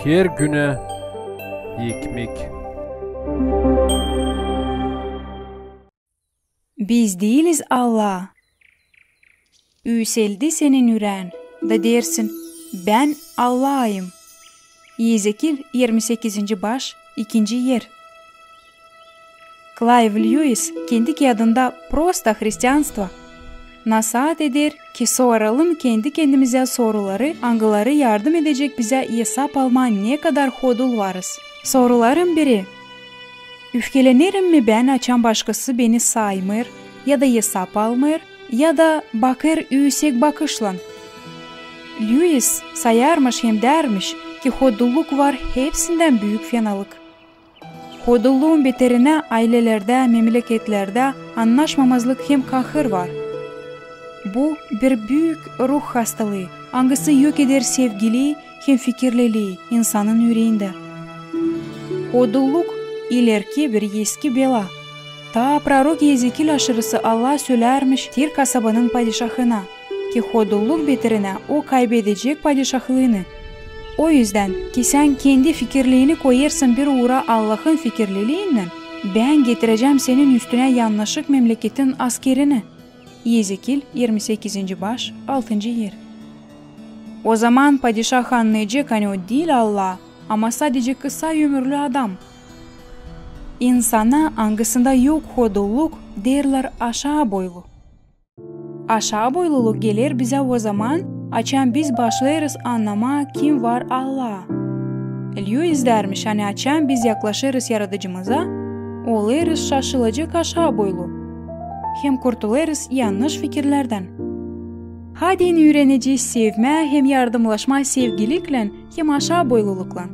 Her güne ekmek. Biz değiliz Allah. Üseldi senin yüreğin da dersin ben Allah'ım. Yezekil 28. baş 2. yer. Clive Lewis kendi kağıdında Prosta Hristiyanство nasihat eder ki soralım kendi kendimize soruları, hangileri yardım edecek bize hesap alma ne kadar hodul varız. Soruların biri: üfkelenirim mi ben açan başkası beni saymır ya da hesap almır ya da bakır yüksek bakışlan. Lewis sayarmış hem dermiş ki hodulluk var hepsinden büyük fenalık. Hodulluğun beterine ailelerde, memleketlerde anlaşmamazlık hem kahır var. Bu bir büyük ruh hastalığı. Hangisi yok eder sevgili hem fikirliliği insanın yüreğinde. Hodulluk ileriki bir eski bela. Ta prorok Yezekil aşırısı Allah söylermiş Tir kasabanın padişahına ki hodulluk beterine o kaybedecek padişahlığını. O yüzden ki sen kendi fikirliğini koyarsın bir uğra Allah'ın fikirliliğinden, ben getireceğim senin üstüne yanlışlık memleketin askerini. Yezekil 28. baş 6. yer. O zaman padişah anlayacak hani o değil Allah ama sadece kısa ömürlü adam. İnsana hangisinde yok hodulluk derler aşağı boylu. Aşağı boyluluk gelir bize o zaman açan biz başlarız anlama kim var Allah. Lewis dermiş hani açan biz yaklaşırız yaratıcımıza, oluruz şaşılacak aşağı boylu. Hem kurtularız yanlış fikirlerden. Hadi öğreneceğiz sevme hem yardımlaşma sevgilikle hem aşağı boylulukla.